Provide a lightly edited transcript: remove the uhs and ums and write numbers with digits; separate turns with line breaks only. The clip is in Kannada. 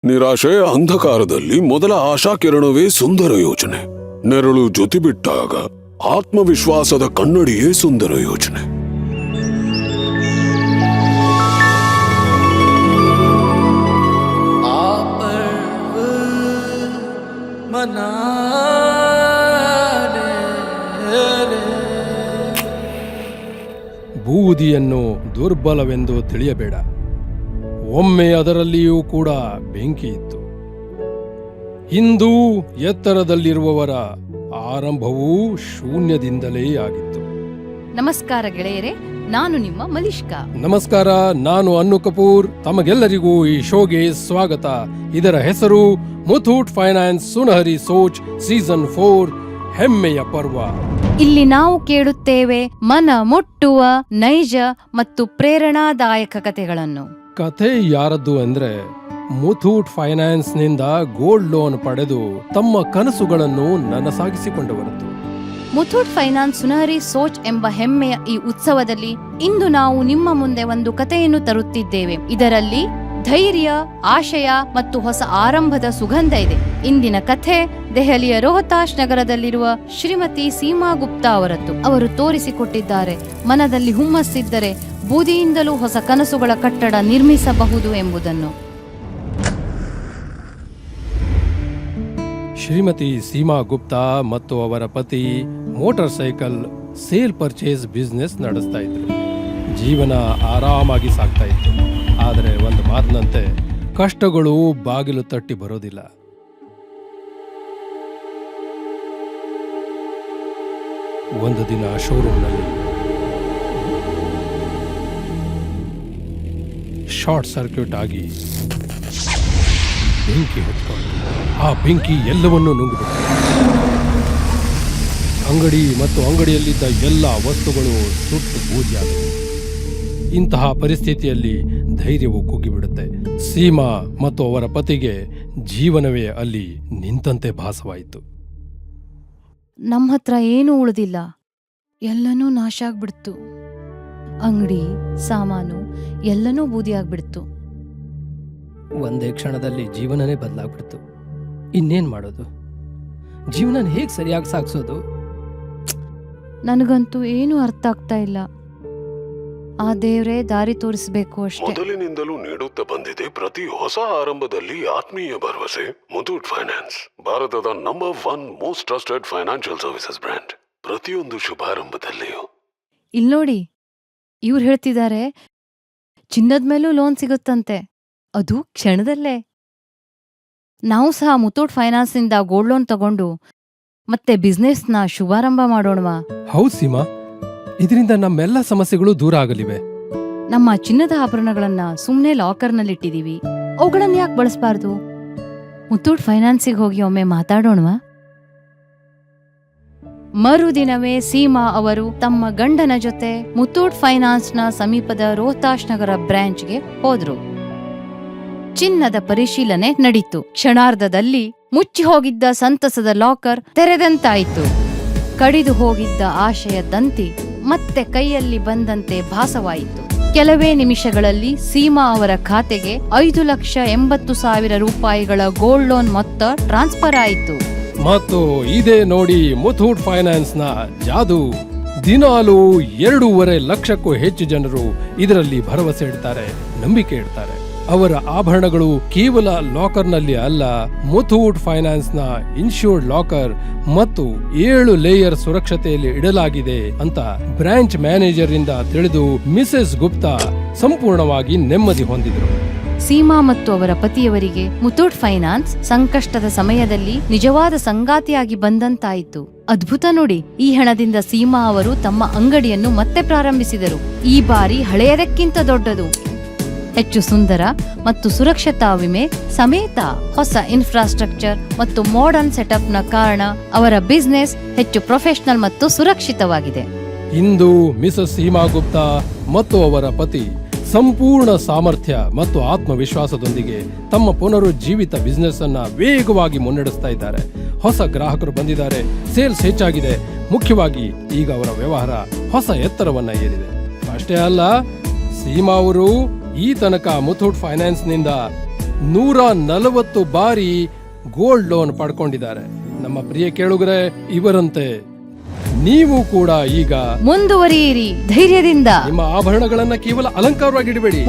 ನಿರಾಶೆ ಅಂಧಕಾರದಲ್ಲಿ ಮೊದಲ ಆಶಾಕಿರಣವೇ ಸುಂದರ ಯೋಚನೆ. ನೆರಳು ಜೊತೆ ಬಿಟ್ಟಾಗ ಆತ್ಮವಿಶ್ವಾಸದ ಕನ್ನಡಿಯೇ ಸುಂದರ ಯೋಚನೆ.
ಬೂದಿಯನ್ನು ದುರ್ಬಲವೆಂದು ತಿಳಿಯಬೇಡ. ಒಮ್ಮೆ ಅದರಲ್ಲಿಯೂ ಕೂಡ ಬೆಂಕಿ ಇತ್ತು. ಇಂದು ಎತ್ತರದಲ್ಲಿರುವವರ ಆರಂಭವೂ ಶೂನ್ಯದಿಂದಲೇ ಆಗಿತ್ತು.
ನಮಸ್ಕಾರ ಗೆಳೆಯರೇ, ನಾನು ನಿಮ್ಮ ಮಲಿಷ್ಕಾ.
ನಮಸ್ಕಾರ, ನಾನು ಅನ್ನು ಕಪೂರ್. ತಮಗೆಲ್ಲರಿಗೂ ಈ ಶೋಗೆ ಸ್ವಾಗತ. ಇದರ ಹೆಸರು ಮುಥೂಟ್ ಫೈನಾನ್ಸ್ ಸುನಹರಿ ಸೋಚ್ ಸೀಸನ್ 4 ಹೆಮ್ಮೆಯ ಪರ್ವ.
ಇಲ್ಲಿ ನಾವು ಕೇಳುತ್ತೇವೆ ಮನ ಮುಟ್ಟುವ ನೈಜ ಮತ್ತು ಪ್ರೇರಣಾದಾಯಕ ಕಥೆಗಳನ್ನು.
ಕಥೆ ಯಾರದ್ದು ಅಂದ್ರೆ, ಮುಥೂಟ್ ಫೈನಾನ್ಸ್ ನಿಂದ ಗೋಲ್ಡ್ ಲೋನ್ ಪಡೆದು ತಮ್ಮ ಕನಸುಗಳನ್ನು ನನಸಾಗಿಸಿಕೊಂಡವರದ್ದು.
ಮುಥೂಟ್ ಫೈನಾನ್ಸ್ ಸುನಹರಿ ಸೋಚ್ ಎಂಬ ಹೆಮ್ಮೆಯ ಈ ಉತ್ಸವದಲ್ಲಿ ಇಂದು ನಾವು ನಿಮ್ಮ ಮುಂದೆ ಒಂದು ಕಥೆಯನ್ನು ತರುತ್ತಿದ್ದೇವೆ. ಇದರಲ್ಲಿ ಧೈರ್ಯ, ಆಶಯ ಮತ್ತು ಹೊಸ ಆರಂಭದ ಸುಗಂಧ ಇದೆ. ಇಂದಿನ ಕಥೆ ದೆಹಲಿಯ ರೋಹತಾಶ್ ನಗರದಲ್ಲಿರುವ ಶ್ರೀಮತಿ ಸೀಮಾ ಗುಪ್ತಾ ಅವರದ್ದು. ಅವರು ತೋರಿಸಿಕೊಟ್ಟಿದ್ದಾರೆ, ಮನದಲ್ಲಿ ಹುಮ್ಮಸ್ಸಿದ್ದರೆ ಬೂದಿಯಿಂದಲೂ ಹೊಸ ಕನಸುಗಳ ಕಟ್ಟಡ ನಿರ್ಮಿಸಬಹುದು ಎಂಬುದನ್ನು.
ಶ್ರೀಮತಿ ಸೀಮಾ ಗುಪ್ತಾ ಮತ್ತು ಅವರ ಪತಿ motor cycle sale purchase business ನಡೆಸ್ತಾ ಇದ್ರು. ಜೀವನ ಆರಾಮಾಗಿ ಸಾಗ್ತಾ ಇತ್ತು. ಆದರೆ ಒಂದು ಮಾತಿನಂತೆ ಕಷ್ಟಗಳು ಬಾಗಿಲು ತಟ್ಟಿ ಬರೋದಿಲ್ಲ. ಒಂದು ದಿನ ಶೋರೂಮ್ನಲ್ಲಿ ಶಾರ್ಟ್ ಸರ್ಕ್ಯೂಟ್ ಆಗಿ ಬೆಂಕಿ ಹೊತ್ಕೊಂಡು ಆ ಬೆಂಕಿ ಎಲ್ಲವನ್ನೂ ನುಂಗಿಬಿಟ್ಟು ಅಂಗಡಿ ಮತ್ತು ಅಂಗಡಿಯಲ್ಲಿದ್ದ ಎಲ್ಲ ವಸ್ತುಗಳು ಸುಟ್ಟು ಬೂದಿಯಾದವು. ಇಂತಹ ಪರಿಸ್ಥಿತಿಯಲ್ಲಿ ಧೈರ್ಯವು ಕುಗ್ಗಿಬಿಡುತ್ತೆ. ಸೀಮಾ ಮತ್ತು ಅವರ ಪತಿಗೆ ಜೀವನವೇ ಅಲ್ಲಿ ನಿಂತಂತೆ ಭಾಸವಾಯಿತು.
ನಮ್ಮ ಹತ್ರ ಏನೂ ಉಳಿದಿಲ್ಲ, ಎಲ್ಲನೂ ನಾಶ ಆಗ್ಬಿಡ್ತು. ಅಂಗಡಿ ಸಾಮಾನು ಎಲ್ಲನೂ ಬೂದಿಯಾಗ್ಬಿಡ್ತು.
ಒಂದೇ ಕ್ಷಣದಲ್ಲಿ ಜೀವನನೇ ಬದಲಾಗ್ಬಿಡ್ತು. ಇನ್ನೇನ್ ಮಾಡೋದು? ಜೀವನ ಹೇಗೆ ಸರಿಯಾಗಿ ಸಾಗಿಸೋದು?
ನನಗಂತೂ ಏನೂ ಅರ್ಥ ಆಗ್ತಾ ಇಲ್ಲ. ಆ ದೇವ್ರೇ ದಾರಿ ತೋರಿಸಬೇಕು ಅಷ್ಟೇ.
ಮೊದಲಿನಿಂದಲೂ ನೀಡುತ್ತಾ ಬಂದಿದೆ ಪ್ರತಿ ಹೊಸ ಆರಂಭದಲ್ಲಿ ಆತ್ಮೀಯ ಭರವಸೆ. ಮುಥೂಟ್ ಫೈನಾನ್ಸ್ ಭಾರತದ number 1 most trusted financial services brand. ಪ್ರತಿಯೊಂದು ಶುಭಾರಂಭದಲ್ಲಿಯೂ
ಇಲ್ನೋಡಿ, ಇವ್ರು ಹೇಳ್ತಿದ್ದಾರೆ ಚಿನ್ನದ ಮೇಲೂ ಲೋನ್ ಸಿಗುತ್ತಂತೆ, ಅದು ಕ್ಷಣದಲ್ಲೇ. ನಾವು ಸಹ ಮುಥೂಟ್ ಫೈನಾನ್ಸ್ ನಿಂದ ಗೋಲ್ಡ್ ಲೋನ್ ತಗೊಂಡು ಮತ್ತೆ ಬಿಸ್ನೆಸ್ನ ಶುಭಾರಂಭ ಮಾಡೋಣವಾ?
ಹೌದು ಸೀಮಾ, ಇದರಿಂದ ನಮ್ಮೆಲ್ಲ ಸಮಸ್ಯೆಗಳು ದೂರ ಆಗಲಿವೆ.
ನಮ್ಮ ಚಿನ್ನದ ಆಭರಣಗಳನ್ನ ಸುಮ್ನೆ ಲಾಕರ್ನಲ್ಲಿಟ್ಟಿದೀವಿ, ಅವುಗಳನ್ನ ಯಾಕೆ ಬಳಸಬಾರ್ದು? ಮುಥೂಟ್ ಫೈನಾನ್ಸಿಗೆ ಹೋಗಿ ಒಮ್ಮೆ ಮಾತಾಡೋಣವಾ? ಮರುದಿನವೇ ಸೀಮಾ ಅವರು ತಮ್ಮ ಗಂಡನ ಜೊತೆ ಮುಥೂಟ್ ಫೈನಾನ್ಸ್ನ ಸಮೀಪದ ರೋಹತಾಶ್ ನಗರ ಬ್ರಾಂಚ್ಗೆ ಹೋದ್ರು. ಚಿನ್ನದ ಪರಿಶೀಲನೆ ನಡೀತು. ಕ್ಷಣಾರ್ಧದಲ್ಲಿ ಮುಚ್ಚಿ ಹೋಗಿದ್ದ ಸಂತಸದ ಲಾಕರ್ ತೆರೆದಂತಾಯಿತು. ಕಡಿದು ಹೋಗಿದ್ದ ಆಶಯ ತಂತಿ ಮತ್ತೆ ಕೈಯಲ್ಲಿ ಬಂದಂತೆ ಭಾಸವಾಯಿತು. ಕೆಲವೇ ನಿಮಿಷಗಳಲ್ಲಿ ಸೀಮಾ ಅವರ ಖಾತೆಗೆ 5,80,000 ರೂಪಾಯಿಗಳ ಗೋಲ್ಡ್ ಲೋನ್ ಮೊತ್ತ ಟ್ರಾನ್ಸ್ಫರ್ ಆಯಿತು.
ಮತ್ತು ಇದೇ ನೋಡಿ ಮುಥೂಟ್ ಫೈನಾನ್ಸ್ ನ ಜಾದು. ದಿನಾಲೂ 2.5 ಲಕ್ಷಕ್ಕೂ ಹೆಚ್ಚು ಜನರು ಇದರಲ್ಲಿ ಭರವಸೆ ಇಡ್ತಾರೆ, ನಂಬಿಕೆ ಇಡ್ತಾರೆ. ಅವರ ಆಭರಣಗಳು ಕೇವಲ ಲಾಕರ್ನಲ್ಲಿ ಅಲ್ಲ, ಮುಥೂಟ್ ಫೈನಾನ್ಸ್ ನ ಇನ್ಶೂರ್ಡ್ ಲಾಕರ್ ಮತ್ತು 7 ಲೇಯರ್ ಸುರಕ್ಷತೆಯಲ್ಲಿ ಇಡಲಾಗಿದೆ ಅಂತ ಬ್ರಾಂಚ್ ಮ್ಯಾನೇಜರ್ ಇಂದ ತಿಳಿದು ಮಿಸೆಸ್ ಗುಪ್ತಾ ಸಂಪೂರ್ಣವಾಗಿ ನೆಮ್ಮದಿ ಹೊಂದಿದರು.
ಸೀಮಾ ಮತ್ತು ಅವರ ಪತಿಯವರಿಗೆ ಮುಥೂಟ್ ಫೈನಾನ್ಸ್ ಸಂಕಷ್ಟದ ಸಮಯದಲ್ಲಿ ನಿಜವಾದ ಸಂಗಾತಿಯಾಗಿ ಬಂದಂತಾಯಿತು. ಅದ್ಭುತ ನೋಡಿ, ಈ ಹಣದಿಂದ ಸೀಮಾ ಅವರು ತಮ್ಮ ಅಂಗಡಿಯನ್ನು ಮತ್ತೆ ಪ್ರಾರಂಭಿಸಿದರು. ಈ ಬಾರಿ ಹಳೆಯದಕ್ಕಿಂತ ದೊಡ್ಡದು, ಹೆಚ್ಚು ಸುಂದರ ಮತ್ತು ಸುರಕ್ಷತಾ ವಿಮೆ ಸಮೇತ. ಹೊಸ ಇನ್ಫ್ರಾಸ್ಟ್ರಕ್ಚರ್ ಮತ್ತು ಮಾಡರ್ನ್ ಸೆಟಪ್ನ ಕಾರಣ ಅವರ ಬಿಸ್ನೆಸ್ ಹೆಚ್ಚು ಪ್ರೊಫೆಷನಲ್ ಮತ್ತು ಸುರಕ್ಷಿತವಾಗಿದೆ.
ಇಂದು ಮಿಸಸ್ ಸೀಮಾ ಗುಪ್ತಾ ಮತ್ತು ಅವರ ಪತಿ ಸಂಪೂರ್ಣ ಸಾಮರ್ಥ್ಯ ಮತ್ತು ಆತ್ಮವಿಶ್ವಾಸದೊಂದಿಗೆ ತಮ್ಮ ಪುನರುಜ್ಜೀವಿತ ಬಿಸ್ನೆಸ್ ಅನ್ನ ವೇಗವಾಗಿ ಮುನ್ನಡೆಸ್ತಾ ಇದ್ದಾರೆ. ಹೊಸ ಗ್ರಾಹಕರು ಬಂದಿದ್ದಾರೆ, ಸೇಲ್ಸ್ ಹೆಚ್ಚಾಗಿದೆ. ಮುಖ್ಯವಾಗಿ ಈಗ ಅವರ ವ್ಯವಹಾರ ಹೊಸ ಎತ್ತರವನ್ನ ಏರಿದೆ. ಅಷ್ಟೇ ಅಲ್ಲ, ಸೀಮಾ ಅವರು ಈ ತನಕ ಮುಥೂಟ್ ಫೈನಾನ್ಸ್ ನಿಂದ 140 ಬಾರಿ ಗೋಲ್ಡ್ ಲೋನ್ ಪಡ್ಕೊಂಡಿದ್ದಾರೆ. ನಮ್ಮ ಪ್ರಿಯ ಕೇಳುಗರೆ, ಇವರಂತೆ ನೀವು ಕೂಡ ಈಗ
ಮುಂದುವರಿಯಿರಿ ಧೈರ್ಯದಿಂದ.
ನಿಮ್ಮ ಆಭರಣಗಳನ್ನ ಕೇವಲ ಅಲಂಕಾರವಾಗಿ ಇಡಬೇಡಿ.